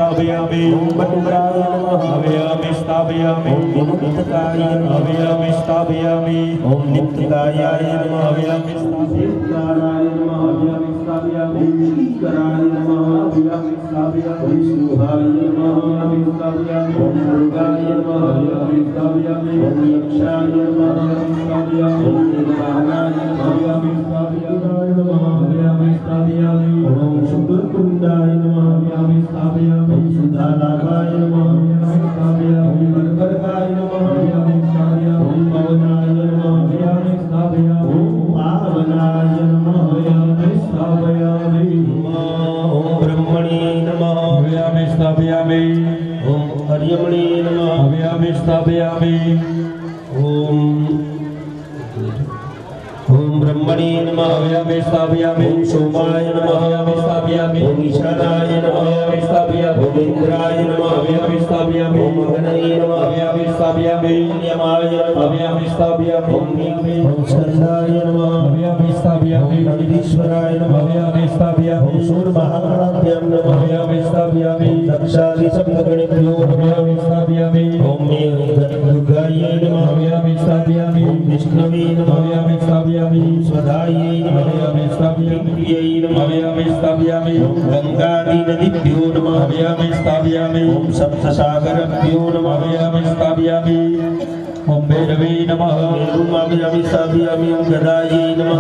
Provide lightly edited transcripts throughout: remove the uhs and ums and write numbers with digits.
स्थापयामि ओम बटुकाय नमः हवयामि स्थापयामि ओम नित्यकाय नमः हवयामि स्थापयामि ओम नित्यकायाय नमः हवयामि स्थापयामि नमः हवयामि स्थापयामि कराय नमः हवयामि स्थापयामि सुहाय नमः हवयामि स्थापयामि ओम दुर्गाय नमः हवयामि स्थापयामि ओम यक्षाय नमः हवयामि स्थापयामि ओम निवारणाय नमः हवयामि स्थापयामि हवयामि स्थापयामि ओम शुक्रकुंडाय नमः हवयामि स्थापयामि सुधालाभाय नमः हवयामि स्थापयामि वरवरकाय नमः हवयामि स्थापयामि ओम पवनाय नमः हवयामि स्थापयामि ओम पावनाय नमः हवयामि स्थापयामि ओम ब्रह्मणे नमः हवयामि स्थापयामि ओम हरियमणे नमः हवयामि स्थापयामि ओम ब्रह्मणे नमः हवयामि स्थापयामि ओम सोमाय नमः हवयामि स्थापयामि ओम ईशानाय नमः हवयामि स्थापयामि ओम इंद्राय नमः हवयामि स्थापयामि ओम अग्नये नमः हवयामि स्थापयामि यमाय नमः हवयामि स्थापयामि ओम नीलमे ओम स्कंदाय नमः हवयामि स्थापयामि नंदीश्वराय नमः हवयामि स्थापयामि ओम सूर्यमहागणाभ्यां नमः हवयामि स्थापयामि दक्षादि सप्तगणेभ्यो हवयामि स्थापयामि ओम दुर्गाय नमः हवयामि स्थापयामि ओम विष्णवे नमः हवयामि स्थापयामि स्वधायै नमः हवयामि स्थापयामि नमः हवयामि स्थापयामि ओम गंगादि नदीभ्यो नमः हवयामि स्थापयामि ओम सप्तसागरभ्यो नमः हवयामि स्थापयामि ओम भैरवे नमः हवयामि स्थापयामि ओम गदायै नमः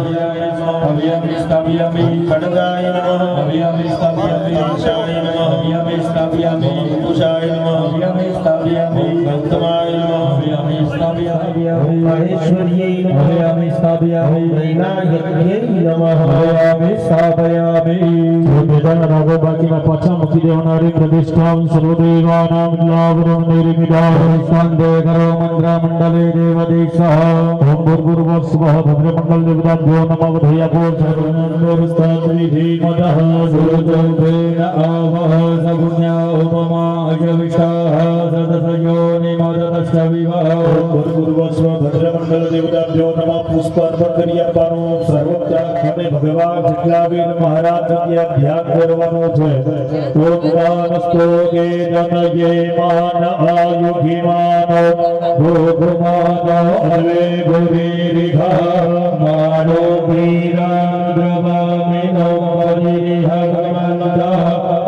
हवयामि स्थापयामि खड्गाय नमः हवयामि स्थापयामि पाशाय नमः हवयामि स्थापयामि कुशाय नमः हवयामि स्थापयामि गौतमाय नमः हवयामि स्थापयामि ओम महेश्वर्यै नमः हवयामि स्थापयामि वैनायक्यै नमः हवयामि स्थापयामि वेदन रागो बाकी में पचा मुखी देवनारी प्रतिष्ठां सर्वदेवानां लाभं निर्मिदां संदे करो मंत्र मंडले देवदीक्षः ओम भूर्भुवस्सुवः भद्रमंडल देवताभ्यो नमः वधयापो सर्वनन्दोस्तात्रिधि मदः सुरजोभेन आवः सगुण्या उपमा अजविषाः सदसयोनिमदतश्चविवः भूर्भुवस्सुवः भद्रमंडल देवताभ्यो नमः पुष्पार्पण કરી આપવાનું સર્વોચ્ચ અને ભગવાન જેટલા વીર મહારાજ કે ધ્યાન કરવાનો છે ઓમ વાનસ્તો કે જનયે માન આયુધિમાનો ભોગમાનો અવે ગોરીરિઘા માનો વીરાદ્રવામિનો પરિહગમનદા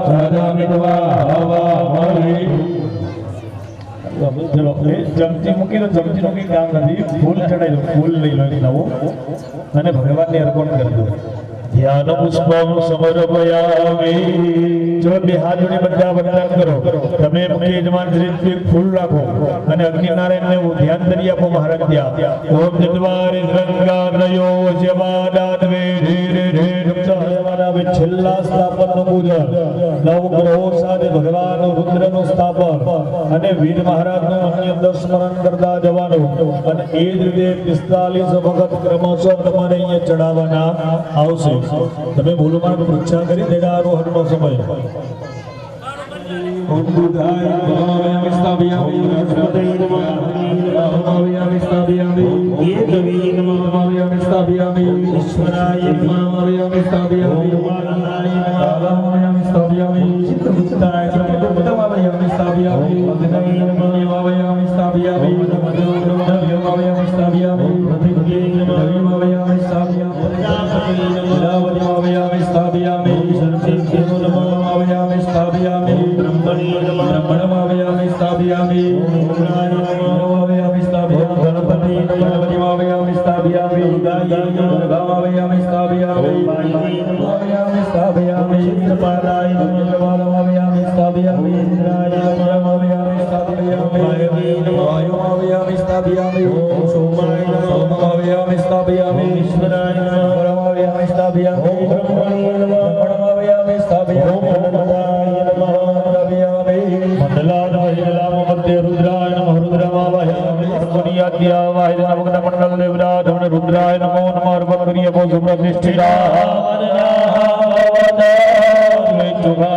સદમિત્વા હવા હરિ चलो जमती मूकी तो जमती નું કઈ કામ નથી ફૂલ ચડાઈ દો ફૂલ લઈ લો નવો અને ભગવાનને અર્પણ કરી દો ધ્યાન પુષ્પમ સમર્પયામિ જો બે હાથ જોડી બધા વંદન કરો તમે મુખ્ય યજમાન શ્રી ફૂલ રાખો અને અગ્નિનારાયણને ધ્યાન કરી આપો મહારાજ ત્યાં ઓમ જદ્વારી રંગાનયો જવાદાત વે ધીરે ધીરે રુક્ષાયમાના છેલ્લા સ્થાપનનું પૂજન નવ ગ્રહો સાથે ભગવાન રુદ્રનું સ્થાપન અને વીર મહારાજનું અન્ય સ્મરણ કરતા જવાનું અને એ જ રીતે 45 વખત ક્રમશઃ તમારે અહીંયા ચડાવવાના આવશે તમે બોલો માં પરીક્ષા કરી દેડા આરોહણનો સમય ઓમ બુદ્ધાય ભગવાન સ્થાપયામિ નમસ્તે નમઃ હવયામિ સ્થાપયામિ દેવી નમઃ હવયામિ સ્થાપયામિ ઈશ્વરાય નમઃ હવયામિ સ્થાપયામિ ઓમાનંદાય નમઃ હવયામિ સ્થાપયામિ ચિત્તબુદ્ધાય નમઃ હવયામિ સ્થાપયામિ અગ્નય નમઃ હવયામિ સ્થાપયામિ હવયામિ સ્થાપયામિ પૃથિવ્યે નમઃ હવયામિ સ્થાપયામિ हवयामि स्थापयामि सर्वेभ्यो नमः हवयामि स्थापयामि ब्रह्मणे नमः हवयामि स्थापयामि इंद्राय नमः हवयामि स्थापयामि गणपते नमः हवयामि स्थापयामि गायै नमः हवयामि स्थापयामि हवयामि स्थापयामि चित्रपालाय नमः हवयामि स्थापयामि इंद्राय नमः हवयामि स्थापयामि वायवे नमः हवयामि स्थापयामि ओम सोमाय नमः हवयामि स्थापयामि ईश्वराय नमः हवयामि स्थापयामि ब्रह्मणे नमः हवयामि स्थापयामि अनंताय नमः हवयामि मंडलानाम मध्ये रुद्राय नमः रुद्रमावयामि पुनियाद्यावाय नमः मंडल देवराज रुद्राय नमो नमः अर्पणकरिय बो सुप्रतिष्ठिता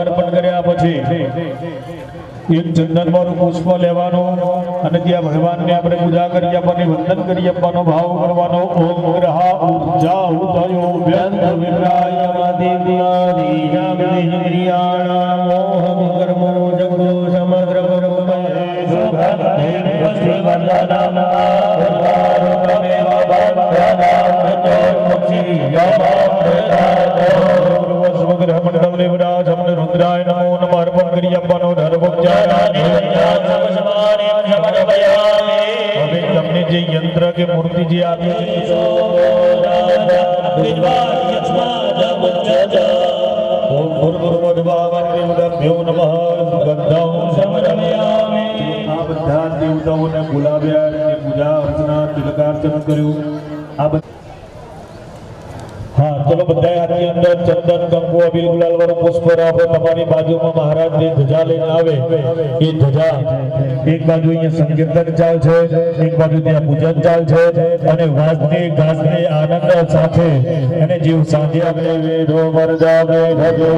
अर्पण કર્યા પછી એક ચંદન વાળું પુષ્પ લેવાનું અને ત્યાં ભગવાનને આપણે પૂજા કરી આપવાની વંદન કરી આપવાનો ભાવ કરવાનો ઓમ ગ્રહા ઉર્જા ઉદયો વ્યંત વિરાય મદિવ્યાદિ જામિ ઇન્દ્રિયાણા મોહમ કર્મો અર્પણ કરી આપવાનો ધર્મ હવે તમને જે યંત્ર કે મૂર્તિ જે આપી ઓમ ભૂર્ભુવસ્સુઃ નમઃ ગંધમ સમર્પયામિ આ બધા દેવતાઓને બોલાવ્યા અને પૂજા અર્ચના તિલકાર્ચન કર્યું આ हाँ चलो बधाई हाथी अंदर चंदन कंकु अबीर गुलाल वाળું પુષ્પ રાખો તમારી બાજુમાં મહારાજ જે ધજા લઈને આવે એ ધજા એક બાજુ અહીંયા સંકીર્તન ચાલશે એક બાજુ ત્યાં પૂજન ચાલશે અને વાજને ગાજને આનંદ સાથે અને જીવ સાંજે આપણે વેદો વરદાવે ભગે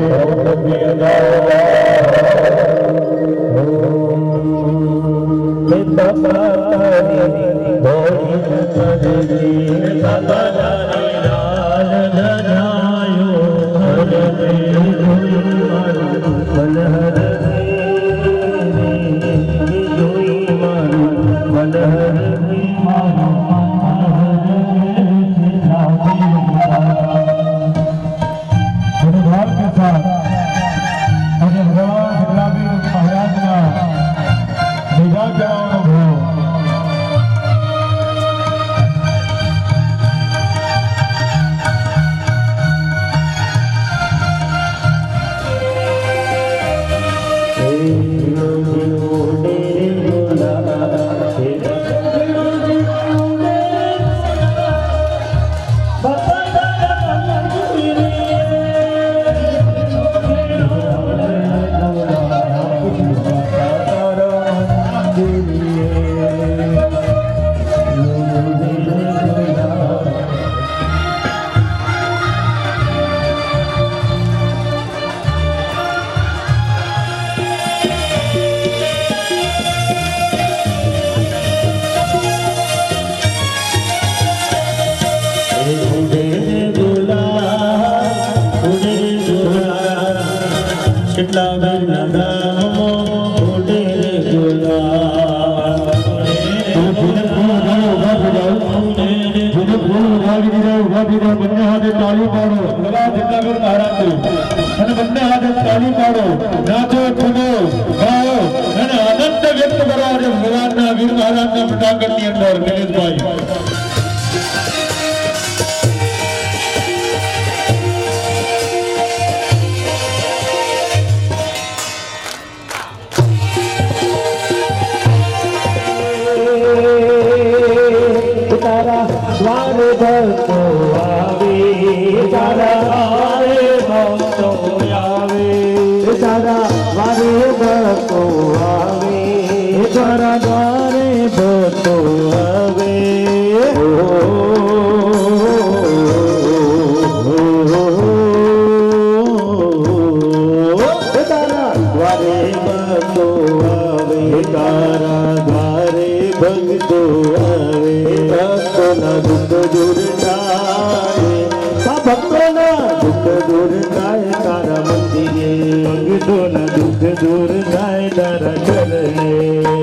દુઃખ દૂર થાય તારા ચરણે